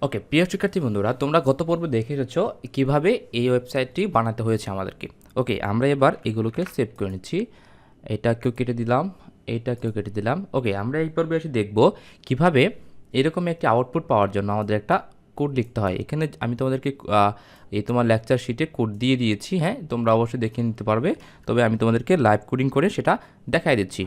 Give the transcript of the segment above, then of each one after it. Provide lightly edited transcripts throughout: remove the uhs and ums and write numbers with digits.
ওকে, প্রিয় শিক্ষার্থী বন্ধুরা, তোমরা গত পর্বে দেখে এসেছো কীভাবে এই ওয়েবসাইটটি বানাতে হয়েছে আমাদেরকে। ওকে, আমরা এবার এগুলোকে সেভ করে নিচ্ছি। এটাকেও কেটে দিলাম, এটাকেও কেটে দিলাম। ওকে, আমরা এই পর্বে এসে দেখব কীভাবে এরকম একটি আউটপুট পাওয়ার জন্য আমাদের একটা কোড লিখতে হয়। এখানে আমি তোমাদেরকে এই তোমার লেকচার শিটে কোড দিয়ে দিয়েছি। হ্যাঁ, তোমরা অবশ্যই দেখে নিতে পারবে, তবে আমি তোমাদেরকে লাইভ কোডিং করে সেটা দেখাই দিচ্ছি।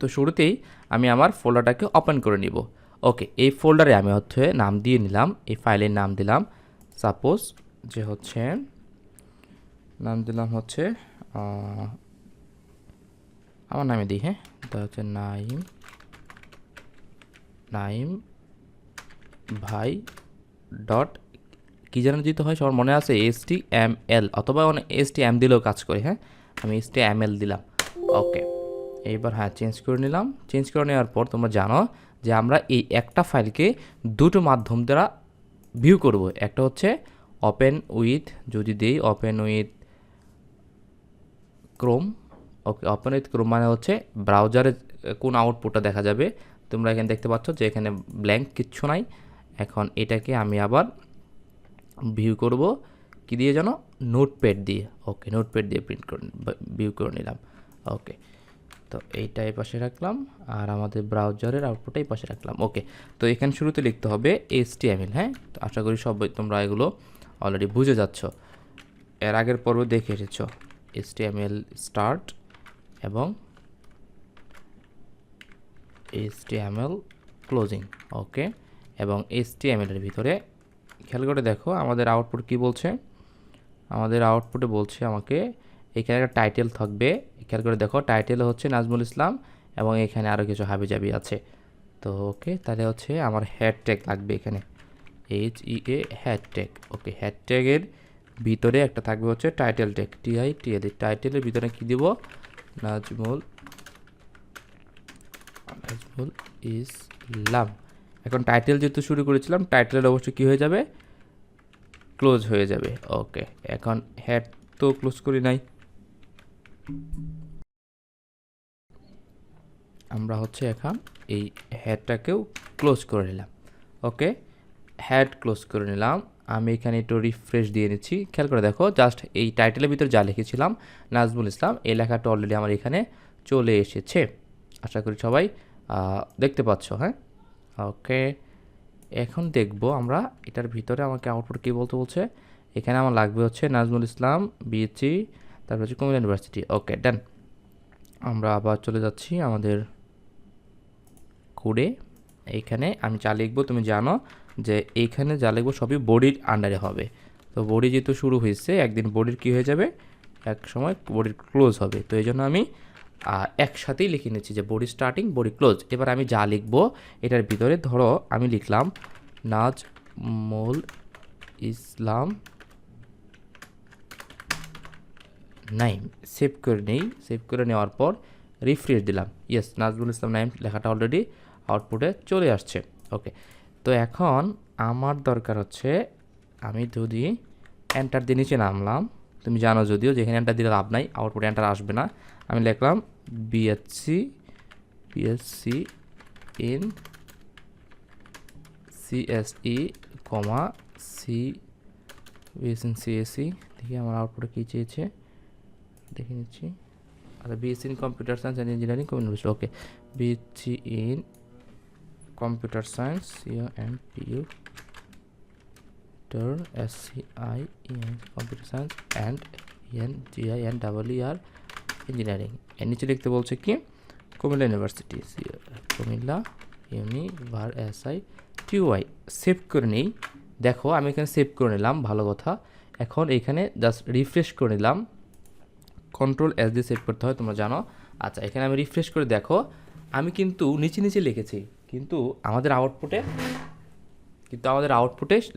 তো শুরুতেই আমি আমার ফোল্ডারটাকে ওপেন করে নিব। ওকে, এই ফোল্ডারে আমি হচ্ছে নাম দিয়ে নিলাম, এই ফাইলের নাম দিলাম সাপোজ যে হচ্ছে নাম দিলাম হচ্ছে আমার নামে দিই। হ্যাঁ, এটা হচ্ছে নাইম নাইম ভাই ডট কী যেন দিতে হয়, সবার মনে আছে HTML, অথবা অনেক HTML দিলেও কাজ করে। হ্যাঁ, আমি HTML দিলাম। ওকে, এইবার হ্যাঁ চেঞ্জ করে নিলাম। চেঞ্জ করে নেওয়ার পর তোমরা জানো যে আমরা এই একটা ফাইলকে দুটো মাধ্যম দ্বারা ভিউ করব। একটা হচ্ছে ওপেন উইথ, যদি দেই open with Chrome. Okay, open with Chrome মানে হচ্ছে ব্রাউজারে কোন আউটপুটটা দেখা যাবে। তোমরা এখানে দেখতে পাচ্ছ যে এখানে ব্ল্যাঙ্ক কিচ্ছু নাই। এখন এটাকে আমি আবার ভিউ করব কি দিয়ে যেন, নোটপ্যাড দিয়ে। ওকে, নোটপ্যাড দিয়ে প্রিন্ট করে ভিউ করে নিলাম। ওকে, তো এইটা এই পাশে রাখলাম, আর আমাদের ব্রাউজারের আউটপুটটা এই পাশে রাখলাম। ওকে, তো এখানে শুরুতে লিখতে হবে HTML। হ্যাঁ, তো আশা করি সবাই তোমরা এগুলো অলরেডি বুঝে যাচ্ছ, এর আগের পর্বে দেখে এসেছো। HTML স্টার্ট এবং HTML ক্লোজিং। ওকে, এবং HTML এর ভিতরে খেয়াল করে দেখো আমাদের আউটপুট কি বলছে। আমাদের আউটপুটে বলছে আমাকে এখানে একটা টাইটেল থাকবে। খেয়াল করে দেখো, টাইটেল হচ্ছে নাজমুল ইসলাম এবং এখানে আরও কিছু হাবিজাবি আছে। তো ওকে, তাহলে হচ্ছে আমার হেড ট্যাগ লাগবে এখানে, HEA হেড ট্যাগ। ওকে, হেড ট্যাগের ভিতরে একটা থাকবে হচ্ছে টাইটেল ট্যাগ, TITL। টাইটেলের ভিতরে কি দিব, নাজমুল ইসলাম। এখন টাইটেল যেহেতু শুরু করেছিলাম, টাইটেলের অবশ্যই কী হয়ে যাবে, ক্লোজ হয়ে যাবে। ওকে, এখন হেড তো ক্লোজ করি নাই, আমরা হচ্ছে এখন এই হেডটাকেও ক্লোজ করে নিলাম। ওকে, হেড ক্লোজ করে নিলাম। আমি এখানে একটু রিফ্রেশ দিয়ে নিচ্ছি। খেয়াল করে দেখো, জাস্ট এই টাইটেলের ভিতরে যা লিখেছিলাম নাজমুল ইসলাম, এই লেখাটা অলরেডি আমার এখানে চলে এসেছে। আশা করি সবাই দেখতে পাচ্ছ। হ্যাঁ, ওকে, এখন দেখব আমরা এটার ভিতরে আমাকে আউটপুট কী বলতে বলছে। এখানে আমার লাগবে হচ্ছে নাজমুল ইসলাম BSc, তারপর হচ্ছে কুমিল্লা ইউনিভার্সিটি। ওকে, ডান। আমরা আবার চলে যাচ্ছি আমাদের কোডে। এইখানে আমি যা লিখবো তুমি জানো যে এইখানে যা লিখবো সবই বডির আন্ডারে হবে। তো বডি যেহেতু শুরু হয়েছে, একদিন বডির কী হয়ে যাবে, এক সময় বডির ক্লোজ হবে। তো এই জন্য আমি একসাথেই লিখে নিচ্ছি যে বডি স্টার্টিং বডি ক্লোজ। এবার আমি যা লিখবো এটার ভিতরে ধরো আমি লিখলাম নাজমুল ইসলাম নাইম। সেভ করে নেই, সেভ করে নেওয়ার পর রিফ্রেশ দিলাম। ইয়েস, নাজমুল ইসলাম নাইম লেখাটা অলরেডি আউটপুটে চলে আসছে। ওকে, তো এখন আমার দরকার হচ্ছে, আমি যদি এন্টার দিয়ে নিচে নামলাম, তুমি জানো যদিও যেখানে এন্টার দিলে লাভ নাই, আউটপুটে এন্টার আসবে না। আমি লিখলাম BSc in CSE, BSc in CSE। দেখি আমার আউটপুটে কী চেয়েছে, দেখে নিচ্ছি। আচ্ছা, BSc in computer science and engineering communication. Okay, BSc in computer science, COMPUTER SCIEN computer science and ENGINER engineering. এর নিচে লিখতে বলছে কি, Comilla university, Comilla SI save করে নেই। দেখো আমি এখানে সেভ করে নিলাম, ভালো কথা। এখন এখানে জাস্ট রিফ্রেশ করে নিলাম, Ctrl+S দিয়ে সেভ করতে হয়, তোমরা জানো। আচ্ছা, এখানে আমি রিফ্রেশ করে দেখো, আমি কিন্তু নিচে নিচে লিখেছি, কিন্তু আমাদের আউটপুটে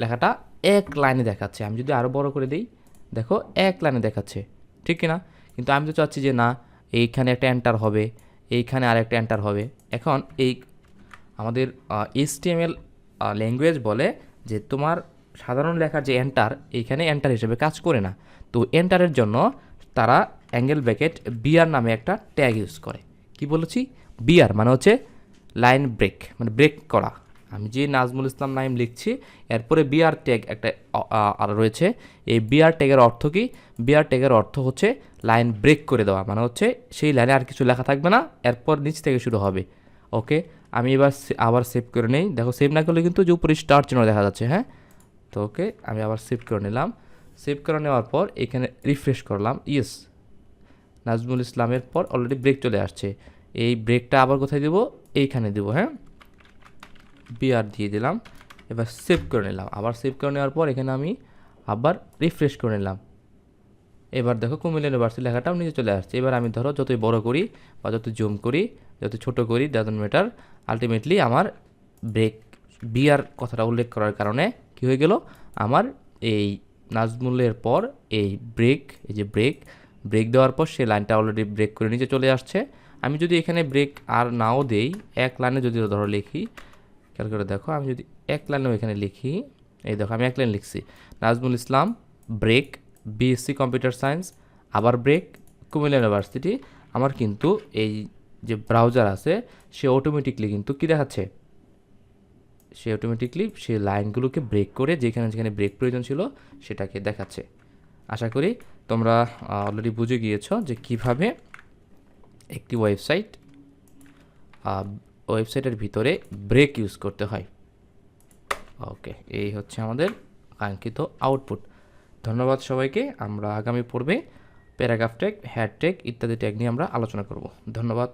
লেখাটা এক লাইনে দেখাচ্ছে। আমি যদি আরও বড় করে দিই, দেখো এক লাইনে দেখাচ্ছে, ঠিক কিনা? কিন্তু আমি তো চাচ্ছি যে না, এইখানে একটা এন্টার হবে, এইখানে আর একটা এন্টার হবে। এখন এই আমাদের HTML ল্যাঙ্গুয়েজ বলে যে তোমার সাধারণ লেখার যে এন্টার, এইখানে এন্টার হিসেবে কাজ করে না। তো এন্টারের জন্য তারা অ্যাঙ্গেল ব্র্যাকেট BR নামে একটা ট্যাগ ইউজ করে। কি বলেছি, BR মানে হচ্ছে লাইন ব্রেক, মানে ব্রেক করা। আমি যে নাজমুল ইসলাম নাইম লিখছি এরপরে বিআর ট্যাগ একটা আর রয়েছে। এই বিআর ট্যাগের অর্থ কি? বিআর ট্যাগের অর্থ হচ্ছে লাইন ব্রেক করে দেওয়া, মানে হচ্ছে সেই লাইনে আর কিছু লেখা থাকবে না, এরপর নিচ থেকে শুরু হবে। ওকে, আমি এবার আবার সেভ করে নেই। দেখো সেভ না করলে কিন্তু যে উপরে স্টার চিহ্ন দেখা যাচ্ছে, হ্যাঁ। তো ওকে, আমি আবার সেভ করে নিলাম। সেভ করে নেওয়ার পর এখানে রিফ্রেশ করলাম, ইয়েস নাজমুল ইসলামের পর অলরেডি ব্রেক চলে আসছে। এই ব্রেকটা আবার কোথায় দেবো? এইখানে দেবো, হ্যাঁ। বিআর দিয়ে দিলাম, এবার সেভ করে নিলাম। আবার সেভ করে নেওয়ার পর এখানে আমি আবার রিফ্রেশ করে নিলাম। এবার দেখো কুমিল্লা ইউনিভার্সিটি লেখাটাও নিচে চলে আসছে। এবার আমি ধরো যতই বড় করি বা যত জুম করি, যত ছোট করি, ডাজন্ট ম্যাটার, আলটিমেটলি আমার ব্রেক বিআর কথাটা উল্লেখ করার কারণে কী হয়ে গেল, আমার এই নাজমুলের পর এই ব্রেক, এই যে ব্রেক দেওয়ার পর সেই লাইনটা অলরেডি ব্রেক করে নিচে চলে আসছে। আমি যদি এখানে ব্রেক আর নাও দেই, এক লাইনে যদি ধরো লিখি, খেয়াল করে দেখো, আমি যদি এক লাইনেও এখানে লিখি, এই দেখো আমি এক লাইন লিখছি, Nazmul Islam break BSc computer science, আবার ব্রেক কুমিল্লা ইউনিভার্সিটি, আমার কিন্তু এই যে ব্রাউজার আছে সে অটোমেটিকলি কিন্তু কী দেখাচ্ছে, সে অটোমেটিকলি সে লাইনগুলোকে ব্রেক করে যেখানে যেখানে ব্রেক প্রয়োজন ছিল সেটাকে দেখাচ্ছে। আশা করি তোমরা অলরেডি বুঝে গিয়েছো যে কিভাবে একটি ওয়েবসাইটের ভিতরে ব্রেক ইউজ করতে হয়। ওকে, এই হচ্ছে আমাদের কাঙ্ক্ষিত আউটপুট। ধন্যবাদ সবাইকে। আমরা আগামী পর্বে প্যারাগ্রাফ ট্যাগ, হ্যাড ট্যাগ ইত্যাদি ট্যাগ নিয়ে আমরা আলোচনা করব। ধন্যবাদ।